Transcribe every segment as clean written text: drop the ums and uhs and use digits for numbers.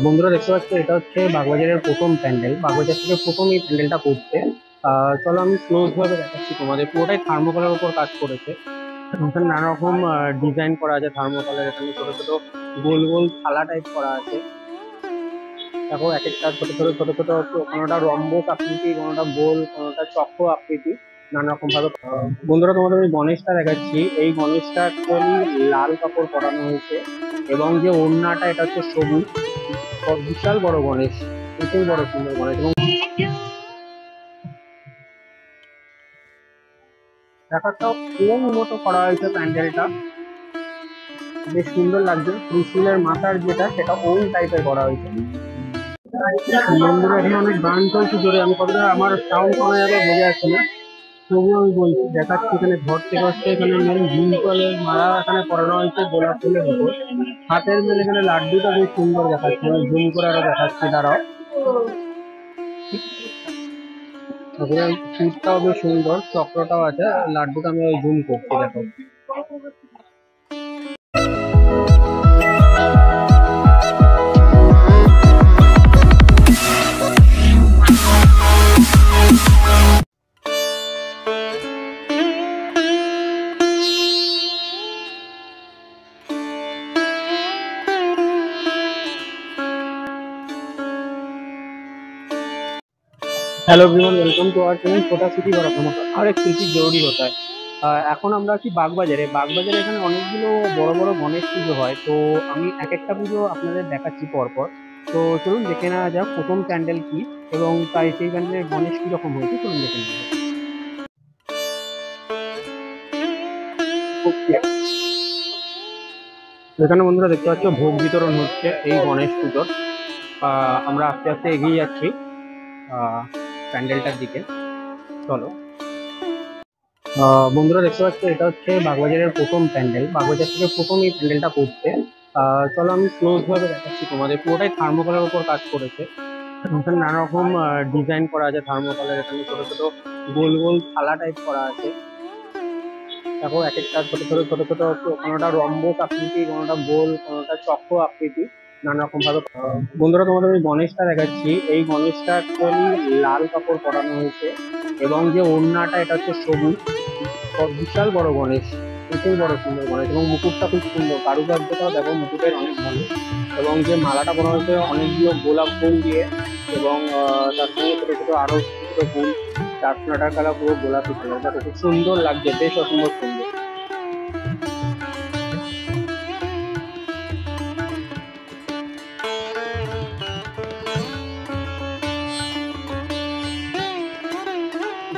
বন্ধুরা দেখতে পাচ্ছ, এটা হচ্ছে বাগবাজারের প্রথম প্যান্ডেল। বাগবাজার থেকে প্রথম এই প্যান্ডেলটা করছে। চলো আমি ক্লোজ ভাবে দেখাচ্ছি তোমাদের। পুরোটাই থার্মোকলের উপর কাজ করেছে। এখানে নানা রকম ডিজাইন করা আছে থার্মোকলের। এখানে ছোট ছোট গোল গোল থালা টাইপ করা আছে। দেখো এক একটা ছোট ছোট ছোট ছোট কোনোটা রম্বস আকৃতি, কোনোটা গোল, কোনোটা চক্র আকৃতি, নানা রকম ভাবে। বন্ধুরা তোমাদের আমি গণেশটা দেখাচ্ছি। এই গণেশটা অ্যাকচুয়ালি লাল কাপড় পরানো হয়েছে, এবং যে ওড়নাটা এটা হচ্ছে সবুজ। বিশাল বড় গণেশ, প্রচুর বড় সুন্দর গণেশ। এবং ব্যাপারটা পুরো মতো করা হয়েছে প্যান্ডেলটা, বেশ সুন্দর লাগছে। ত্রিশূলের মাথার যেটা, সেটা ওম টাইপের করা হয়েছে। বন্ধুরা এখানে অনেক গান চলছে জোরে, আমি কতটা আমার সাউন্ড শোনা যাবে বোঝা যাচ্ছে না, তবুও আমি বলছি। দেখাচ্ছি এখানে ঘর থেকে হচ্ছে, এখানে মেন ঝুল ফলের মালা এখানে পরানো হয়েছে গোলাপ ফুলের উপর। হাতের মেলে এখানে লাড্ডুটা বেশ সুন্দর দেখাচ্ছে, আমি জুম করে আরো দেখাচ্ছি, দাঁড়াও। তারপরে ফুটটাও বেশ সুন্দর, চক্রটাও আছে, লাড্ডুটা আমি ওই জুম করছি, দেখো। Hello everyone, welcome to our channel छोटा सिटी बड़ा धमाका। আর এক স্মৃতি জরুরি হতা है। এখন আমরা আছি বাগবাজারে। বাগবাজারে এখানে অনেকগুলো বড় বড় গণেশ পুজো হয়। তো আমি এক একটা পুজো আপনাদের দেখাচ্ছি পরপর। তো চলুন দেখে নেওয়া যাক প্রথম প্যান্ডেল কি, এবং তাই সেই প্যান্ডেলের গণেশ কি রকম হয়েছে, চলুন দেখে নেওয়া যাক। এখানে বন্ধুরা দেখতে পাচ্ছ ভোগ বিতরণ হচ্ছে এই গণেশ পুজোর। আমরা আস্তে আস্তে এগিয়ে যাচ্ছি প্যান্ডেলটার দিকে, চলো। বন্ধুরা দেখতে পাচ্ছ, এটা হচ্ছে বাগবাজারের প্রথম প্যান্ডেল। বাগবাজার থেকে প্রথম এই প্যান্ডেলটা করছে। চলো আমি ক্লোজ ভাবে দেখাচ্ছি তোমাদের। পুরোটাই থার্মোকলের উপর কাজ করেছে। এখানে নানা রকম ডিজাইন করা আছে থার্মোকলের। এখানে ছোট ছোট গোল গোল থালা টাইপ করা আছে। দেখো এক একটা ছোট ছোট ছোট ছোট, কোনোটা রম্বস আকৃতি, কোনোটা গোল, কোনোটা চক্র আকৃতি, নানা রকম ভাবে। বন্ধুরা তোমাদের আমি গণেশটা দেখাচ্ছি। এই গণেশটা অ্যাকচুয়ালি লাল কাপড় পরানো হয়েছে, এবং যে ওড়নাটা এটা হচ্ছে সবুজ। বিশাল বড় গণেশ, প্রচুর বড় সুন্দর গণেশ। এবং মুকুটটা খুব সুন্দর, কারুকার্যটাও দেখো মুকুটের অনেক ভালো। এবং যে মালাটা করা হয়েছে অনেকগুলো গোলাপ ফুল দিয়ে, এবং তার সঙ্গে ছোট ছোট আরো ছোট ছোট ফুল। চারশোটার কালার পুরো গোলাপি কালার, দেখো খুব সুন্দর লাগছে, বেশ অসম্ভব সুন্দর।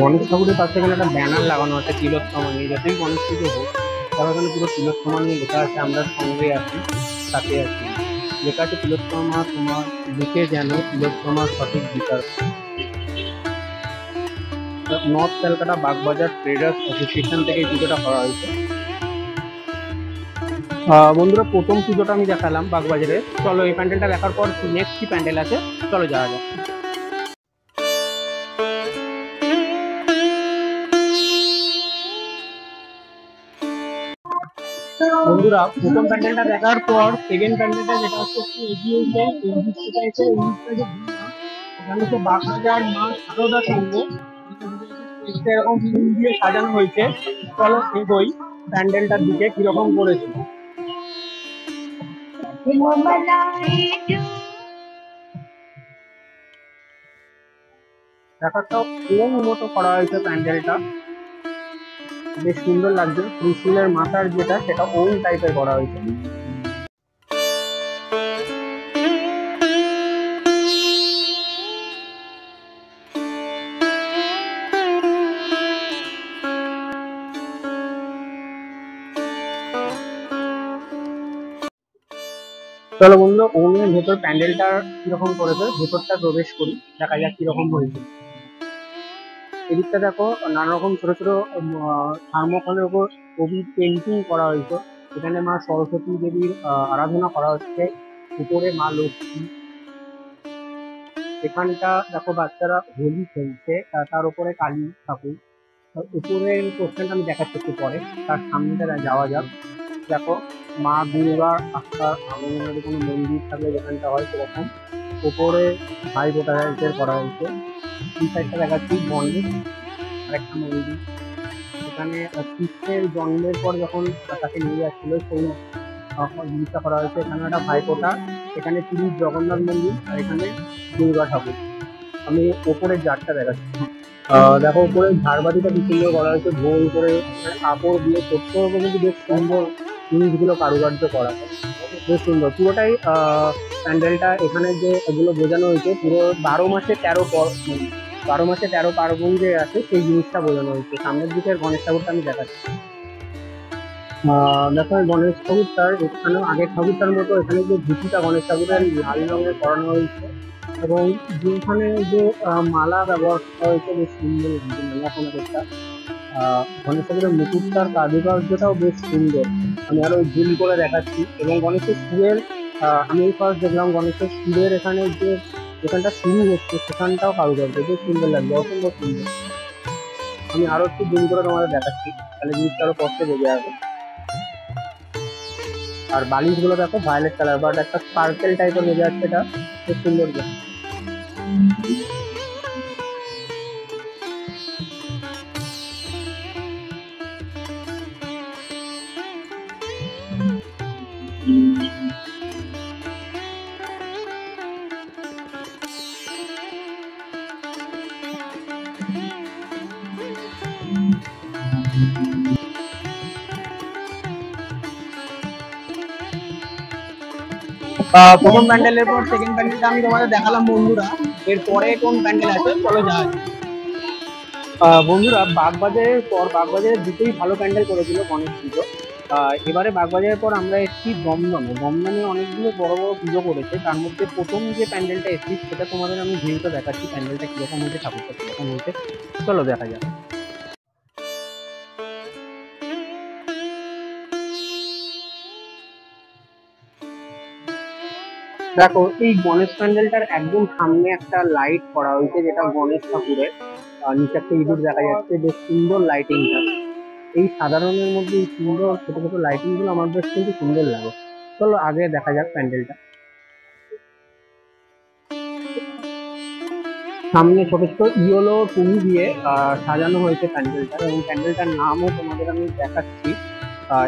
গণেশ ঠাকুরের পাশে এখানে একটা ব্যানার লাগানো আছে তিলোত্তমা নিয়ে। যতই গণেশ পুজো হোক, তার এখানে পুরো তিলোত্তমা নিয়ে লেখা আছে, আমরা সঙ্গে আছি, সাথে আছি। লেখা আছে তিলোত্তমা তোমার দিকে যেন তিলোত্তমার সঠিক বিচার। North Calcutta Bagbazar traders association থেকে এই পুজোটা করা হয়েছে। বন্ধুরা প্রথম পুজোটা আমি দেখালাম বাগবাজারে। চলো এই প্যান্ডেলটা দেখার পর নেক্সট কি প্যান্ডেল আছে, চলো যাওয়া যাক। বন্ধুরা প্রথম প্যান্ডেলটা দেখার পর সেকেন্ড প্যান্ডেলটা, যেটা হচ্ছে একটু এগিয়ে গিয়ে এই দিকটা এসে, এই দিকটা যে ঘুরলাম, এখানে হচ্ছে বাগবাজার মা সারদা সংঘ এরকম ফুল দিয়ে সাজানো হয়েছে। চলো এগোই প্যান্ডেলটার দিকে কিরকম করেছে। ব্যাপারটা পুরো মতো করা হয়েছে প্যান্ডেলটা, বেশ সুন্দর লাগছে। ত্রিশূলের মাথার যেটা, সেটা ওম টাইপের করা হয়েছে। চলো বন্ধু, ওমের ভেতর প্যান্ডেলটা কিরকম করেছে, ভেতরটা প্রবেশ করি, দেখা যাক কিরকম হয়েছে। এদিকটা দেখো নানা রকম ছোট ছোট থার্মোকলের উপর ছবি পেন্টিং করা হয়েছে। এখানে মা সরস্বতী দেবীর আরাধনা করা হচ্ছে, উপরে মা লক্ষ্মী। এখানটা দেখো বাচ্চারা হোলি খেলছে, তার উপরে কালী ঠাকুর। উপরের পোস্টারটা আমি দেখাচ্ছি একটু পরে, তার সামনেটা যাওয়া যাক। দেখো মা দুর্গার একটা আগমনের কোনো মন্দির থাকলে যেখানটা হয় সেরকম উপরে ভাই ফোঁটার করা হয়েছে। এই সাইডটা দেখাচ্ছি গণেশ আর একটা মন্দির, এখানে কৃষ্ণের জন্মের পর যখন তাকে নিয়ে যাচ্ছিল সেই জিনিসটা করা হয়েছে। এখানে একটা ভাইফোঁটা, এখানে পুরীর জগন্নাথ মন্দির আর এখানে দুর্গা ঠাকুর। আমি ওপরের জারটা দেখাচ্ছি। দেখো উপরে ঝাড়বাতিটা কি সুন্দর করা হয়েছে, গোল করে কাপড় দিয়ে ছোট্ট করে কিন্তু বেশ সুন্দর জিনিসগুলো কারুকার্য করা, বেশ সুন্দর পুরোটাই। প্যান্ডেলটা এখানে যে এগুলো বোঝানো হয়েছে পুরো 12 মাসে 13 পার্বণ যে আছে সেই জিনিসটা বোঝানো হয়েছে। সামনের দিকের গণেশ ঠাকুরটা আমি দেখাচ্ছি। দেখো গণেশ ঠাকুরটার এখানে আগের ঠাকুরটার মতো এখানে যে ধুতিটা গণেশ ঠাকুরের লাল রঙের করানো হয়েছে এবং যেখানে যে মালা ব্যবহার করা হয়েছে বেশ সুন্দর লাগছে মালা একটা। গণেশ ঠাকুরের মুকুটটার কারুকার্যটাও বেশ সুন্দর, আমি আরো জুম করে দেখাচ্ছি। এবং গণেশের সুরের আমি ফার্স্ট দেখলাম গণেশের সুরের এখানে যে যেখানটা শুরু হচ্ছে সেখানটাও কারুকার্য বেশ সুন্দর লাগছে, অসম্ভব সুন্দর। আমি আরো একটু জুম করে তোমাদের দেখাচ্ছি, তাহলে জিনিসটা আরো কষ্টে বোঝা যাবে। আর বালিশগুলো দেখো ভায়োলেট কালার, বাট একটা স্পার্কেল টাইপের বোঝা যাচ্ছে, এটা খুব সুন্দর দেখতে। প্রথম প্যান্ডেলের পর সেকেন্ড প্যান্ডেলটা আমি তোমাদের দেখালাম বন্ধুরা। এরপরে কোন প্যান্ডেল আছে চলো যাই। বন্ধুরা বাগবাজারের পর বাগবাজারের দুটোই ভালো প্যান্ডেল করেছিল গণেশ পুজো। এবারে বাগবাজারের পর আমরা এসেছি দমদমে। দমদমে অনেকগুলো বড় বড় পুজো করেছে, তার মধ্যে প্রথম যে প্যান্ডেলটা এসেছি সেটা তোমাদের আমি ভিউটা দেখাচ্ছি, প্যান্ডেলটা কিরকম হয়েছে ঠাকুরটা কিরকম হয়েছে, চলো দেখা যাক। দেখো এই গণেশ প্যান্ডেলটার একদম সামনে একটা লাইট করা হয়েছে যেটা গণেশ ঠাকুরের, নিচে একটা ইঁদুর দেখা যাচ্ছে, বেশ সুন্দর লাইটিংটা। এই সাধারণের মধ্যে এই সুন্দর ছোট ছোট লাইটিং গুলো আমার বেশ কিন্তু সুন্দর লাগে। চলো আগে দেখা যাক প্যান্ডেলটা। সামনে ছোট ছোট ইয়েলো তুলি দিয়ে সাজানো হয়েছে প্যান্ডেলটা, এবং প্যান্ডেলটার নামও তোমাদের আমি দেখাচ্ছি।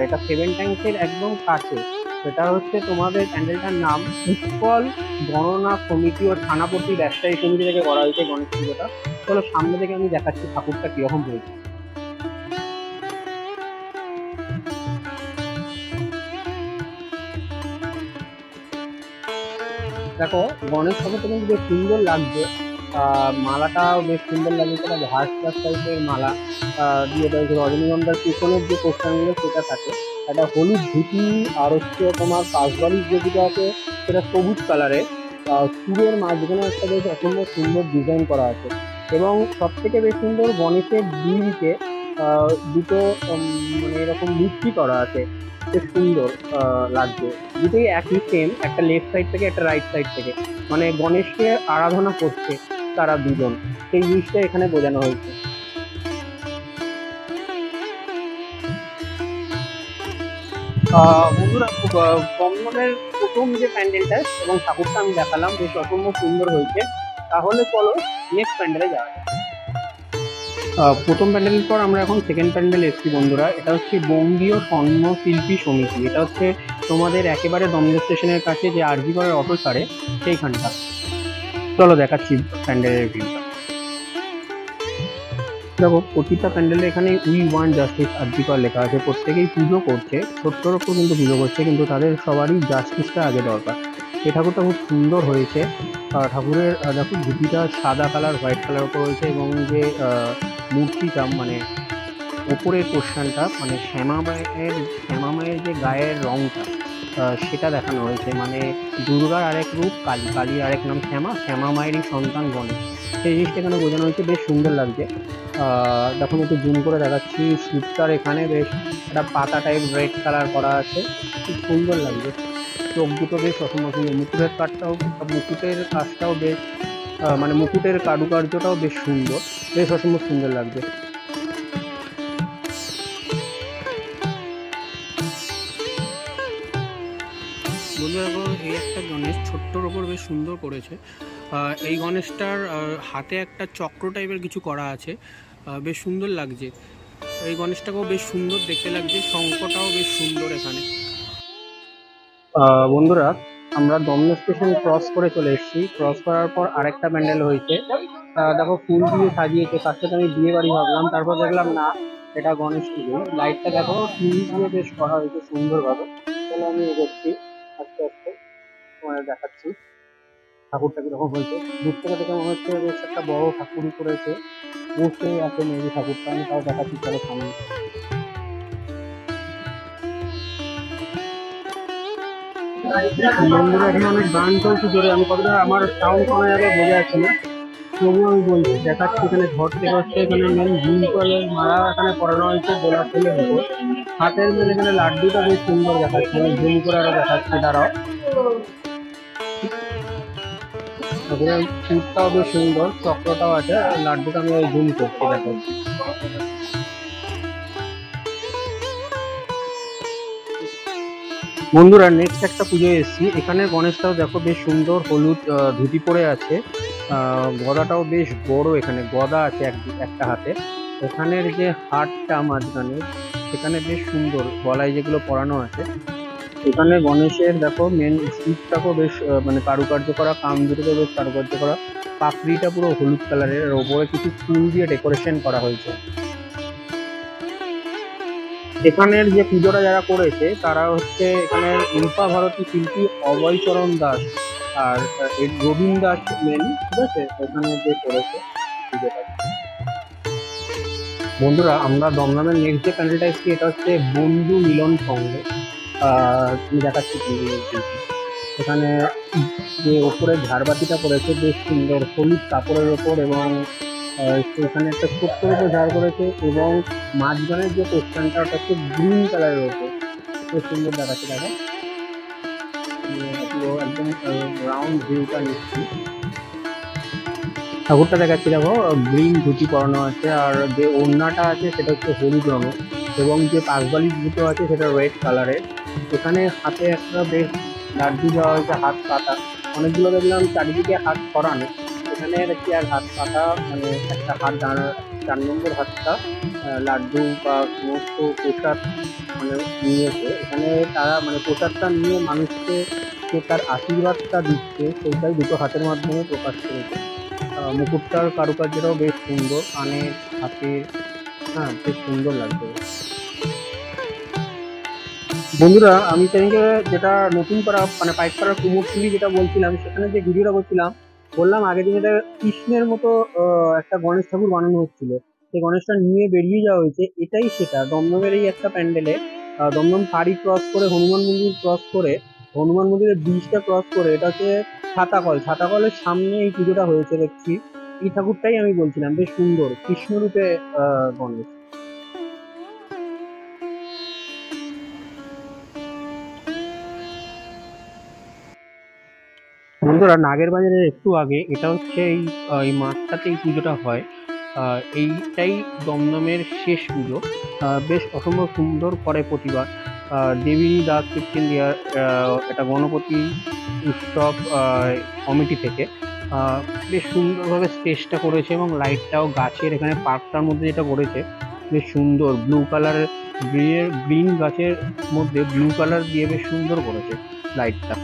এটা 7 টাইমস এর একদম কাছে। সেটা হচ্ছে তোমাদের প্যান্ডেলটার নাম উৎকল গণনা সমিতি ও থানাপতি ব্যবসায়ী সমিতি থেকে করা হয়েছে গণেশ পুজোটা। চলো সামনে থেকে আমি দেখাচ্ছি ঠাকুরটা কিরকম হয়েছে। দেখো গণেশ ঠাকুরটা কিন্তু বেশ সুন্দর লাগছে, মালাটাও বেশ সুন্দর লাগছে, সেটা ঘাস ঘাস টাইপের মালা দিয়ে রয়েছে। রজনীগন্ধার পিছনের যে পোস্টারগুলো সেটা থাকে, একটা হলুদ ধুতি, আর হচ্ছে তোমার পাঁচবালিশ যেগুলো আছে সেটা সবুজ কালারের। চুলের মাঝখানে একটা বেশ অসম্ভব সুন্দর ডিজাইন করা আছে, এবং সব থেকে বেশ সুন্দর গণেশের দিকে দুটো মানে এরকম মূর্তি করা আছে, বেশ সুন্দর লাগছে। দুটোই একই সেম, একটা লেফট সাইড থেকে একটা রাইট সাইড থেকে, মানে গণেশকে আরাধনা করছে তারা দুজন, সেই জিনিসটা এখানে বোঝানো হয়েছে। বন্ধুরা দমদমের প্রথম যে প্যান্ডেলটা এবং ঠাকুরটা আমি দেখালাম বেশ অসম্ভব সুন্দর হয়েছে। তাহলে চলো নেক্সট প্যান্ডেলে যাওয়া যাক। প্রথম প্যান্ডেলের পর আমরা এখন সেকেন্ড প্যান্ডেল এসেছি বন্ধুরা। এটা হচ্ছে বঙ্গীয় স্বর্ণ শিল্পী সমিতি, এটা হচ্ছে তোমাদের একেবারে দমদম স্টেশনের কাছে যে আরজি করের অটো ছাড়ে সেইখানটা। চলো দেখাচ্ছি প্যান্ডেলের ভিউটা। দেখো প্রতিটা প্যান্ডেলে এখানে উই ওয়ান জাস্টিস আরজিকর লেখা আছে, প্রত্যেকেই পুজো করছে, ছোট্টর ওপর কিন্তু পুজো করছে, কিন্তু তাদের সবারই জাস্টিসটা আগে দরকার। এই ঠাকুরটা খুব সুন্দর হয়েছে। ঠাকুরের দেখো ধুতিটা সাদা কালার হোয়াইট কালার ওপর হয়েছে, এবং যে মূর্তিটা মানে ওপরের পোর্শনটা মানে শ্যামা মায়ের যে গায়ের রংটা সেটা দেখানো হয়েছে, মানে দুর্গার আরেক রূপ কালী, কালীর আরেক নাম শ্যামা, শ্যামা মায়েরই সন্তান গণেশ, সেই জিনিসটা এখানে বোঝানো হয়েছে, বেশ সুন্দর লাগছে। দেখুন একটু জুম করে দেখাচ্ছি, স্লিপটার এখানে বেশ একটা পাতা টাইপ রেড কালার করা আছে, খুব সুন্দর লাগছে। চোখ দুটো বেশ অসম্ভব সুন্দর, মুকুটের কাজটাও বেশ মানে মুকুটের কারুকার্যটাও বেশ সুন্দর, বেশ অসম্ভব সুন্দর লাগছে। ছোট্টর ওপর বেশ সুন্দর করেছে। এই গণেশটার হাতে একটা চক্র টাইপের কিছু করা আছে, বেশ সুন্দর লাগছে। এই গণেশটাকেও বেশ সুন্দর দেখতে লাগছে, শঙ্খটাও বেশ সুন্দর এখানে। বন্ধুরা, আমরা দমদম স্টেশন ক্রস করে চলে এসেছি। ক্রস করার পর আরেকটা প্যান্ডেল হয়েছে, দেখো ফুল দিয়ে সাজিয়েছে। তার সাথে আমি বিয়ে বাড়ি ভাবলাম, তারপর দেখলাম না, এটা গণেশ পুজো। লাইটটা দেখো ফুল দিয়ে বেশ করা হয়েছে সুন্দরভাবে। তাহলে আমি এগোচ্ছি আস্তে আস্তে, তোমাদের দেখাচ্ছি ঠাকুরটা কিরকম হয়েছে। দূর থেকে দেখে মনে হচ্ছে বেশ একটা বড় ঠাকুরই করেছে, বসে আছে মেবি ঠাকুরটা। আমি তাও দেখাচ্ছি, চলো সামনে। বন্ধুরা, এখানে অনেক গান চলছে জোরে, আমি কতটা আমার সাউন্ড শোনা যাবে বোঝা যাচ্ছে না, তবুও আমি বলছি দেখাচ্ছি। এখানে ঘর থেকে হচ্ছে, এখানে মেন ঝুল করে মালা এখানে পরানো হয়েছে গোলাপ ফুলের উপর। হাতের মেন এখানে লাড্ডুটা বেশ সুন্দর দেখাচ্ছে, আমি ঝুল করে আরো দেখাচ্ছি, দাঁড়াও। তারপরে ফুলটাও বেশ সুন্দর, চক্রটাও আছে, আর লাড্ডুটা আমি ওই ঝুল করছি, দেখো। বন্ধুরা, নেক্সট একটা পুজোয় এসেছি। এখানে গণেশটাও দেখো বেশ সুন্দর, হলুদ ধুতি পরে আছে। গদাটাও বেশ বড়, এখানে গদা আছে একটা হাতে। এখানের যে হারটা মাঝখানে, সেখানে বেশ সুন্দর গলায় যেগুলো পরানো আছে। এখানে গণেশের দেখো মেন শিবটাকেও বেশ মানে কারুকার্য করা, কান দুটোকেও বেশ কারুকার্য করা। পাপড়িটা পুরো হলুদ কালারের, আর ওপরে কিছু ফুল দিয়ে ডেকোরেশন করা হয়েছে। এখানের যে পুজোটা যারা করেছে তারা হচ্ছে এখানের উল্পা ভারতী শিল্পী অভয়চরণ দাস আর এই রবীন দাস মেন, ঠিক আছে, এখানে যে করেছে পুজোটা। বন্ধুরা, আমরা দমদমের নেক্সট যে প্যান্ডেলটা এসেছি, এটা হচ্ছে বন্ধু মিলন সংঘ। তুমি দেখাচ্ছি প্যান্ডেলটি। এখানে যে ওপরে ঝাড়বাতিটা করেছে বেশ সুন্দর, হলুদ কাপড়ের ওপর, এবং সেখানে একটা ছোট্টর উপর ঝাড় করেছে, এবং মাঝখানের যে কোশ্চেনটা ওটা হচ্ছে গ্রিন কালারের ওপর, খুব সুন্দর দেখাচ্ছে। দেখো পুরো একদম রাউন্ড ভিউটা নিচ্ছি, ঠাকুরটা দেখাচ্ছি। দেখো গ্রিন ধুতি পরানো আছে, আর যে ওড়নাটা আছে সেটা হচ্ছে হলুদ রঙের, এবং যে পাঁচবালি জুতো আছে সেটা রেড কালারের। এখানে হাতে একটা বেশ লাড্ডু দেওয়া হয়েছে, হাত পাতা। অনেকগুলো দেখলাম চারিদিকে হাত করানো, এখানে দেখছি আর হাত পাতা, মানে একটা হাত দাঁড়া, 4 নম্বর হাতটা লাড্ডু বা সমস্ত প্রসাদ মানে নিয়েছে এখানে। তারা মানে প্রসাদটা নিয়ে মানুষকে যে তার আশীর্বাদটা দিচ্ছে, সেইটাই দুটো হাতের মাধ্যমে প্রকাশ করেছে। মুকুটটার কারুকার্যটাও বেশ সুন্দর, কানে, হাতে, হ্যাঁ বেশ সুন্দর লাগছে। বন্ধুরা, আমি সেদিনকে যেটা নতুন করা মানে পাইকপাড়ার কুমোরটুলি যেটা বলছিলাম, সেখানে যে ভিডিওটা করছিলাম, বললাম আগের দিনে কৃষ্ণের মতো একটা গণেশ ঠাকুর বানানো হচ্ছিল, সেই গণেশটা নিয়ে বেরিয়ে যাওয়া হয়েছে। এটাই সেটা দমদমের এই একটা প্যান্ডেলে, দমদম ফাঁড়ি ক্রস করে হনুমান মন্দির ক্রস করে, হনুমান মন্দিরের ব্রিজটা ক্রস করে, এটা হচ্ছে ছাতাকল। ছাতাকলের সামনে এই পুজোটা হয়েছে দেখছি। এই ঠাকুরটাই আমি বলছিলাম, বেশ সুন্দর কৃষ্ণরূপে গণেশ। বন্ধুরা, নাগের বাজারের একটু আগে, এটা হচ্ছে এই মাঠটাতে এই পুজোটা হয়। এইটাই দমদমের শেষ পুজো। বেশ অসম্ভব সুন্দর করে প্রতিবার। দেবী দাস ফিফটিন ইয়ার, এটা গণপতি উৎসব কমিটি থেকে বেশ সুন্দরভাবে স্টেজটা করেছে, এবং লাইটটাও গাছের এখানে পার্কটার মধ্যে যেটা করেছে বেশ সুন্দর, ব্লু কালারের, গ্রিন গাছের মধ্যে ব্লু কালার দিয়ে বেশ সুন্দর করেছে লাইটটা।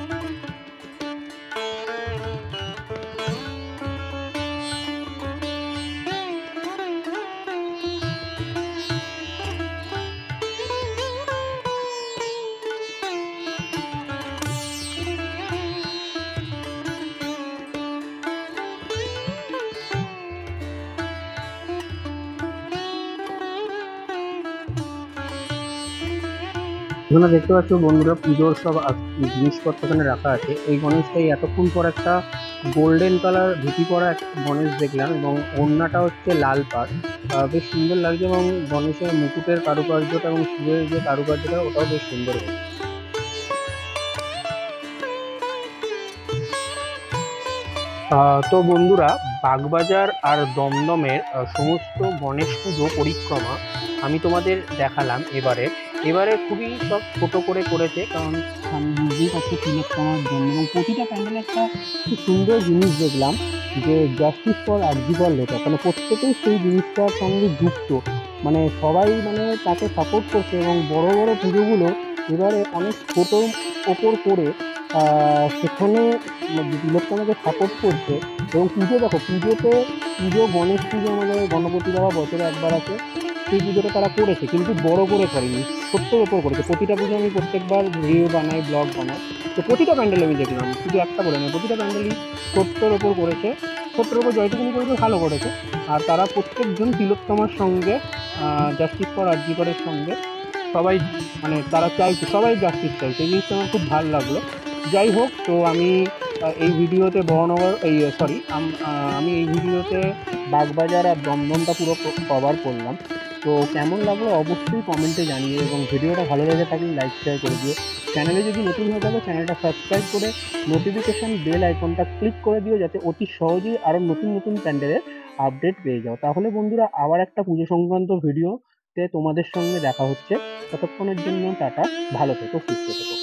এখানে দেখতে পাচ্ছ বন্ধুরা, পুজোর সব জিনিসপত্র এখানে রাখা আছে। এই গণেশটাই এতক্ষণ পর একটা গোল্ডেন কালার ধুতি পরা একটা গণেশ দেখলাম, এবং ওড়নাটা হচ্ছে লাল পাড়, বেশ সুন্দর লাগছে। এবং গণেশের মুকুটের কারুকার্যটা এবং শিবের যে কারুকার্যটা, ওটাও বেশ সুন্দর হয়েছে। তো বন্ধুরা, বাগবাজার আর দমদমের সমস্ত গণেশ পুজো পরিক্রমা আমি তোমাদের দেখালাম এবারে। এবারে খুবই সব ছোট করে করেছে, কারণ বুঝতেই পারছে তিলোত্তমার জন্য। এবং প্রতিটা প্যান্ডেলে একটা খুব সুন্দর জিনিস দেখলাম, যে জাস্টিস ফর আরজিকর লেখা, মানে প্রত্যেকেই সেই জিনিসটার সঙ্গে যুক্ত, মানে সবাই মানে তাকে সাপোর্ট করছে। এবং বড় বড় পুজোগুলো এবারে অনেক ছোটোর ওপর করে সেখানে তিলোত্তমাকে সাপোর্ট করছে। এবং পুজো দেখো, পুজো গণেশ পুজো আমাদের গণপতি বাবা বছরে একবার আছে, সেই পুজোটা তারা করেছে কিন্তু বড় করে করেনি, ছোট্টর ওপর করেছে। প্রতিটা পুজো আমি প্রত্যেকবার রিভিউ বানাই, ব্লগ বানাই, তো প্রতিটা প্যান্ডেল আমি দেখলাম, শুধু একটা বলে নয়, প্রতিটা প্যান্ডেলই ছোট্টর ওপর করেছে। ছোট্টর ওপর জয়টুকুনি করেছে, ভালো করেছে। আর তারা প্রত্যেকজন তিলোত্তমার সঙ্গে, জাস্টিস ফর আরজিকরের সঙ্গে সবাই, মানে তারা চাইছে, সবাই জাস্টিস চাইছে, এই জিনিসটা আমার খুব ভালো লাগলো। যাই হোক, তো আমি এই ভিডিওতে বড়নগর, এই সরি, আমি এই ভিডিওতে বাগবাজার আর দমদমটা পুরো কভার করলাম। তো কেমন লাগলো অবশ্যই কমেন্টে জানিও, এবং ভিডিওটা ভালো লেগে থাকলে লাইক শেয়ার করে দিও। চ্যানেলে যদি নতুন হয়ে থাকে চ্যানেলটা সাবস্ক্রাইব করে নোটিফিকেশন বেল আইকনটা ক্লিক করে দিও, যাতে অতি সহজেই আরও নতুন নতুন প্যান্ডেলের আপডেট পেয়ে যাও। তাহলে বন্ধুরা, আবার একটা পুজো সংক্রান্ত ভিডিওতে তোমাদের সঙ্গে দেখা হচ্ছে। ততক্ষণের জন্য টাটা, ভালো থেকো, সুস্থ থেকো।